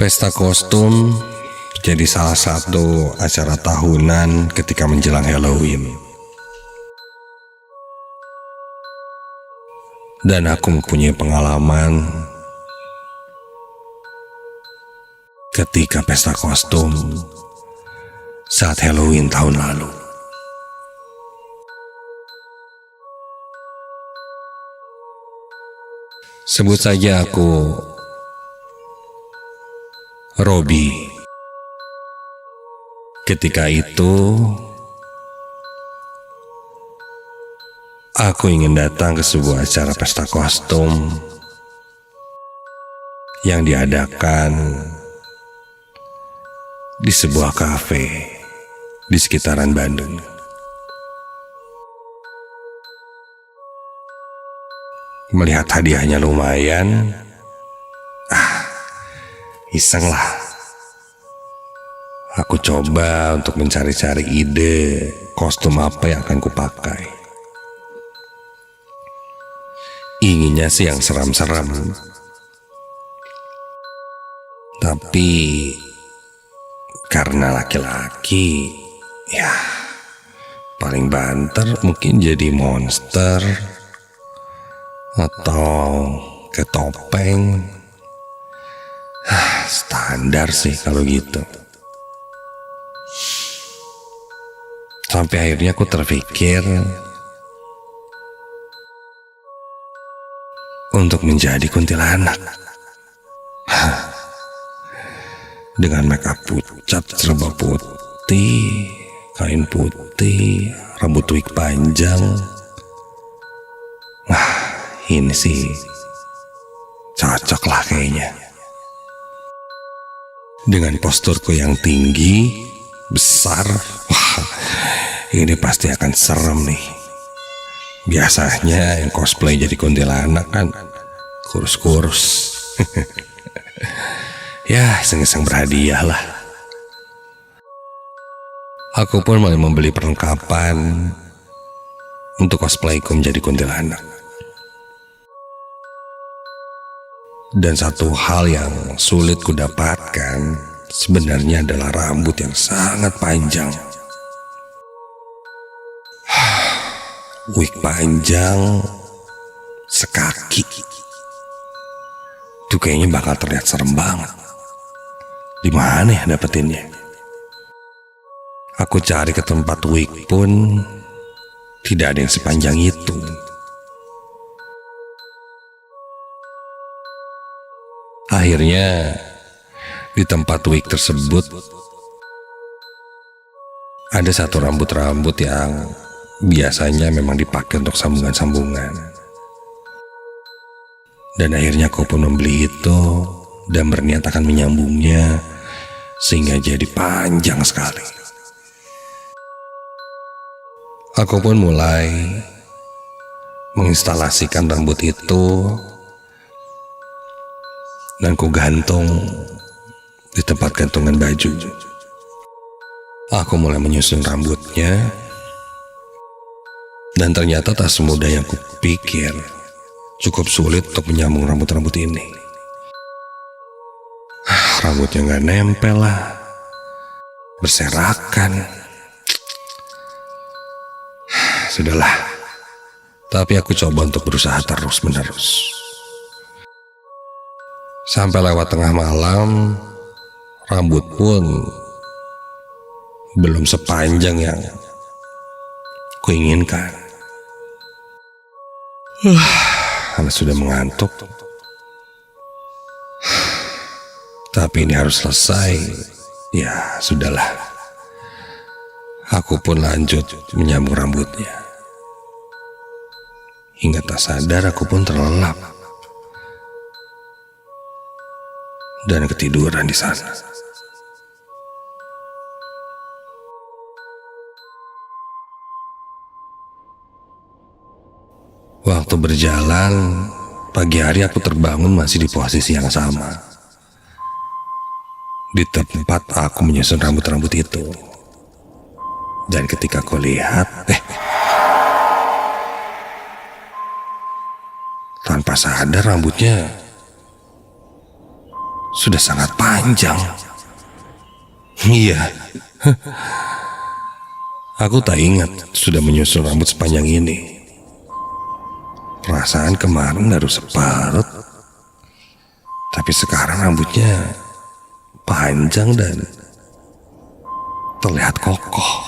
Pesta kostum jadi salah satu acara tahunan ketika menjelang Halloween. Dan aku mempunyai pengalaman ketika pesta kostum saat Halloween tahun lalu. Sebut saja aku Robi. Ketika itu aku ingin datang ke sebuah acara pesta kostum yang diadakan di sebuah kafe di sekitaran Bandung. Melihat hadiahnya lumayan, iseng lah. Aku coba untuk mencari-cari ide kostum apa yang akan kupakai. Inginnya sih yang seram-seram, tapi karena laki-laki, ya paling banter mungkin jadi monster atau ketopeng. Standar sih kalau gitu. Sampai akhirnya aku terpikir untuk menjadi kuntilanak. Dengan makeup pucat serba putih, kain putih, rambut wig panjang. Ini sih cocok lah kayaknya. Dengan posturku yang tinggi, besar, ini pasti akan serem nih. Biasanya yang cosplay jadi kuntilanak kan kurus-kurus. Ya, iseng-iseng berhadiah lah. Aku pun mulai membeli perlengkapan untuk cosplayku menjadi kuntilanak. Dan satu hal yang sulit kudapatkan sebenarnya adalah rambut yang sangat panjang. Wig panjang sekaki. Itu kayaknya bakal terlihat serem banget. Di mana ya dapetinnya? Aku cari ke tempat wig pun tidak ada yang sepanjang itu. Akhirnya di tempat wig tersebut ada satu rambut-rambut yang biasanya memang dipakai untuk sambungan-sambungan. Dan akhirnya aku pun membeli itu dan berniat akan menyambungnya sehingga jadi panjang sekali. Aku pun mulai menginstalasikan rambut itu dan ku gantung di tempat gantungan baju. Aku mulai menyusun rambutnya, dan ternyata tak semudah yang kupikir. Cukup sulit untuk menyambung rambut-rambut ini. Rambutnya gak nempel lah, berserakan. Sudahlah, tapi aku coba untuk berusaha terus-menerus. Sampai lewat tengah malam, rambut pun belum sepanjang yang kuinginkan. Karena sudah mengantuk. Tapi ini harus selesai. Ya, sudahlah. Aku pun lanjut menyambung rambutnya. Hingga tak sadar aku pun terlelap dan ketiduran di sana. Waktu berjalan, pagi hari aku terbangun masih di posisi yang sama. Di tempat aku menyusun rambut-rambut itu. Dan ketika aku lihat, tanpa sadar rambutnya sudah sangat panjang. Iya, aku tak ingat sudah menyusul rambut sepanjang ini. Perasaan kemarin baru separuh, tapi sekarang rambutnya panjang dan terlihat kokoh.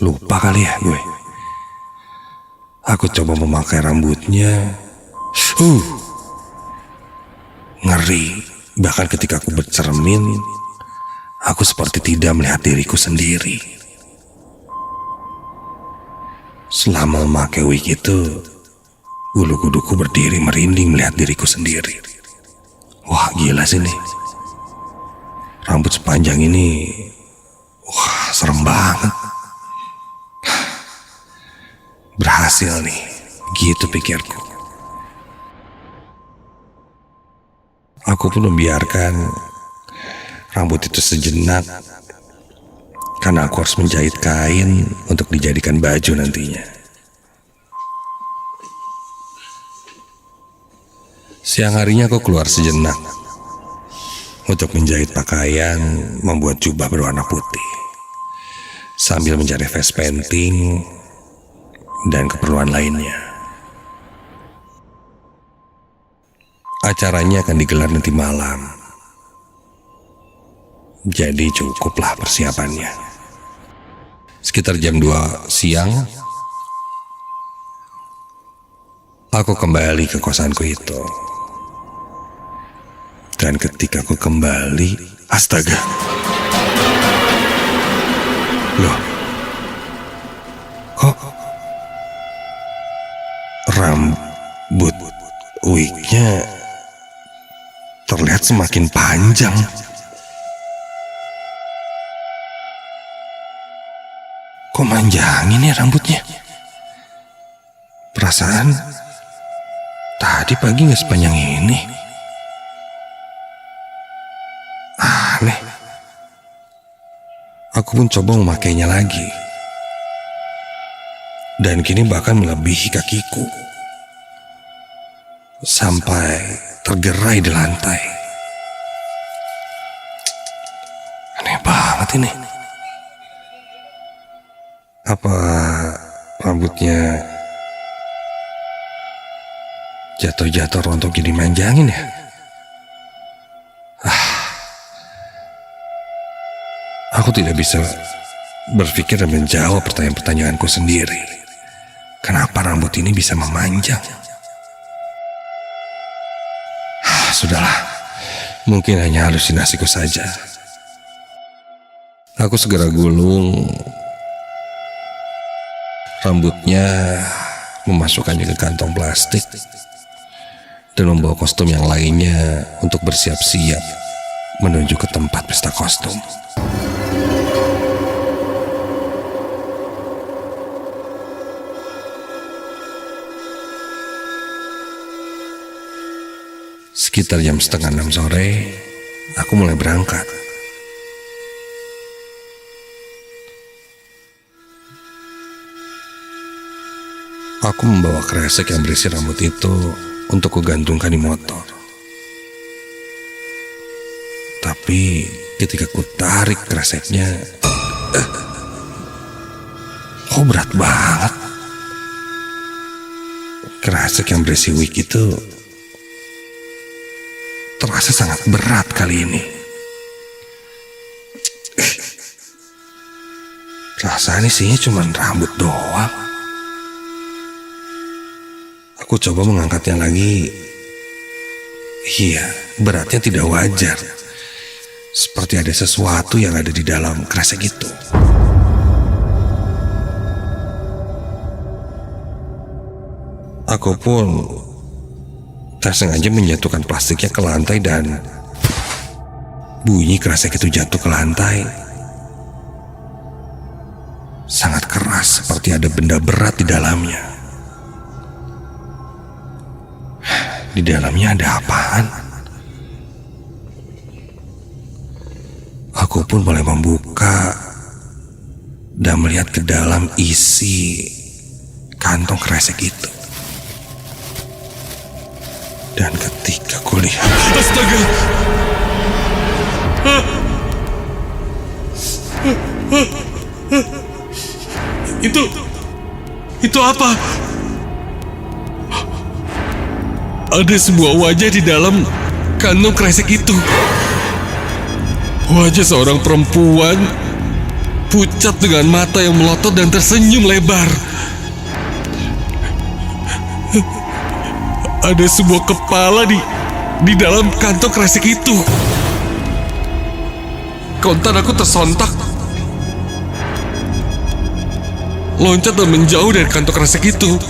Lupa kali ya gue. Aku coba memakai rambutnya. Ngeri. Bahkan ketika aku bercermin, aku seperti tidak melihat diriku sendiri. Selama memakai wig itu, bulu kuduku berdiri merinding melihat diriku sendiri. Wah, gila sih nih. Rambut sepanjang ini, wah, serem banget. Berhasil nih, gitu pikirku. Aku pun membiarkan rambut itu sejenak, karena aku harus menjahit kain untuk dijadikan baju nantinya. Siang harinya aku keluar sejenak untuk menjahit pakaian, membuat jubah berwarna putih, sambil mencari face painting dan keperluan lainnya. Acaranya akan digelar nanti malam, jadi cukuplah persiapannya. Sekitar jam 2 siang, aku kembali ke kosanku itu. Dan ketika aku kembali, astaga. Loh, kok rambut wignya terlihat semakin panjang? Kok manjangin ya rambutnya? Perasaan tadi pagi gak sepanjang ini. Aneh. Aku pun coba memakainya lagi, dan kini bahkan melebihi kakiku, sampai tergerai di lantai. Aneh banget ini. Apa rambutnya jatuh-jatuh rontok jadi manjangin ya? Aku tidak bisa berpikir dan menjawab pertanyaan-pertanyaanku sendiri. Kenapa rambut ini bisa memanjang? Sudahlah, mungkin hanya halusinasiku saja. Aku segera gulung rambutnya, memasukkannya ke kantong plastik, dan membawa kostum yang lainnya untuk bersiap-siap menuju ke tempat pesta kostum. Sekitar jam 5:30 sore, aku mulai berangkat. Aku membawa kresek yang berisi rambut itu untuk kugantungkan di motor. Tapi ketika ku tarik kreseknya, kok berat banget. Kresek yang berisi wig itu terasa sangat berat kali ini. Perasaan isinya cuma rambut doang. Aku coba mengangkatnya lagi. Iya, beratnya tidak wajar. Seperti ada sesuatu yang ada di dalam kresek itu. Aku pun tak sengaja menjatuhkan plastiknya ke lantai, dan bunyi kresek itu jatuh ke lantai sangat keras, seperti ada benda berat di dalamnya. Di dalamnya ada apaan? Aku pun mulai membuka dan melihat ke dalam isi kantong kresek itu. Dan ketika kulihat, Astaga! Itu apa? Ada sebuah wajah di dalam kantong kresek itu. Wajah seorang perempuan pucat dengan mata yang melotot dan tersenyum lebar. Ada sebuah kepala di dalam kantong kresek itu. Kontan aku tersontak, loncat dan menjauh dari kantong kresek itu.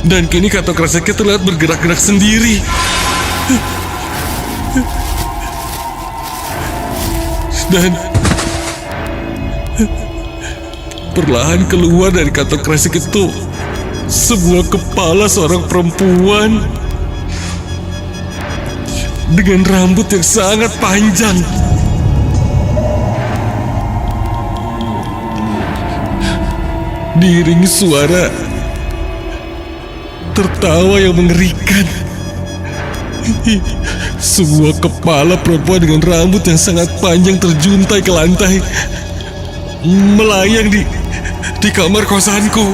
Dan kini kantong kreseknya terlihat bergerak-gerak sendiri. Dan perlahan keluar dari kantong kresek itu sebuah kepala seorang perempuan dengan rambut yang sangat panjang. Diiringi suara tertawa yang mengerikan. Sebuah kepala perempuan dengan rambut yang sangat panjang terjuntai ke lantai, melayang di kamar kosanku.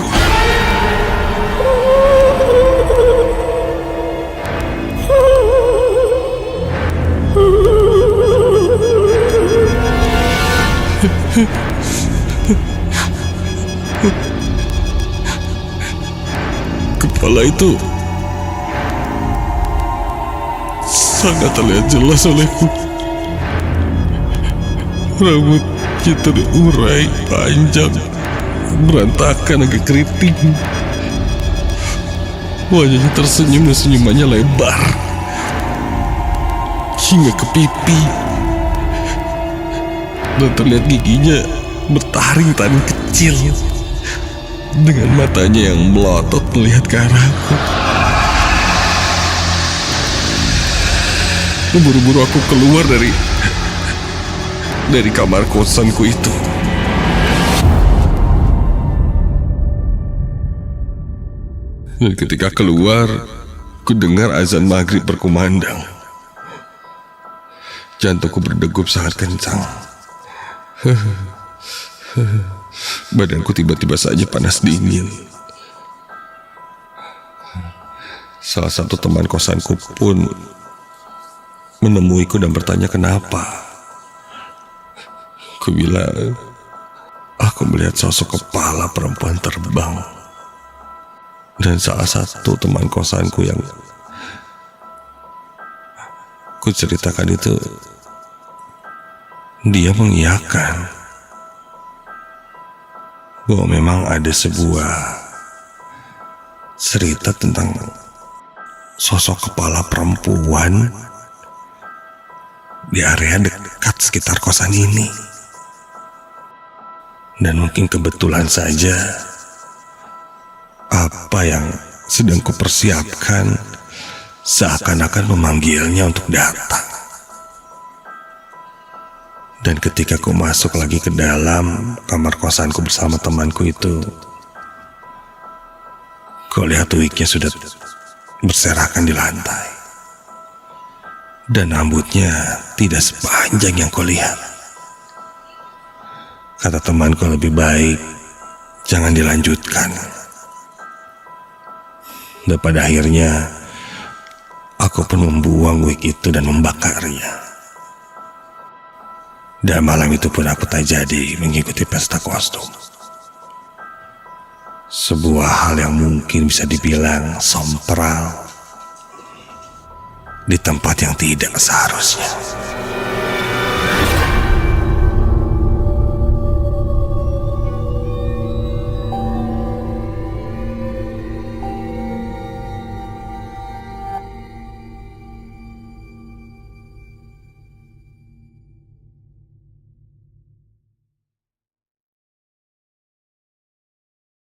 Kepala itu sangat terlihat jelas olehku. Rambutnya terurai panjang, berantakan agak keriting. Wajahnya tersenyum dan senyumannya lebar hingga ke pipi. Dan terlihat giginya bertaring-taring kecil. Dengan matanya yang melotot melihat ke arahku. Buru-buru aku keluar dari kamar kosanku itu. Dan ketika keluar, ku dengar azan maghrib berkumandang. Jantungku berdegup sangat kencang. Badanku tiba-tiba saja panas dingin. Salah satu teman kosanku pun menemuiku dan bertanya kenapa. Ku bilang, aku melihat sosok kepala perempuan terbang. Dan salah satu teman kosanku yang ku ceritakan itu, dia mengiyakan bahwa memang ada sebuah cerita tentang sosok kepala perempuan di area dekat sekitar kosan ini. Dan mungkin kebetulan saja apa yang sedang kupersiapkan seakan-akan memanggilnya untuk datang. Dan ketika ku masuk lagi ke dalam kamar kosanku bersama temanku itu, ku lihat wignya sudah berserakan di lantai. Dan rambutnya tidak sepanjang yang ku lihat. Kata temanku lebih baik jangan dilanjutkan. Dan pada akhirnya aku pun membuang wig itu dan membakarnya. Dan malam itu pun aku tak jadi mengikuti pesta kostum. Sebuah hal yang mungkin bisa dibilang sompral di tempat yang tidak seharusnya.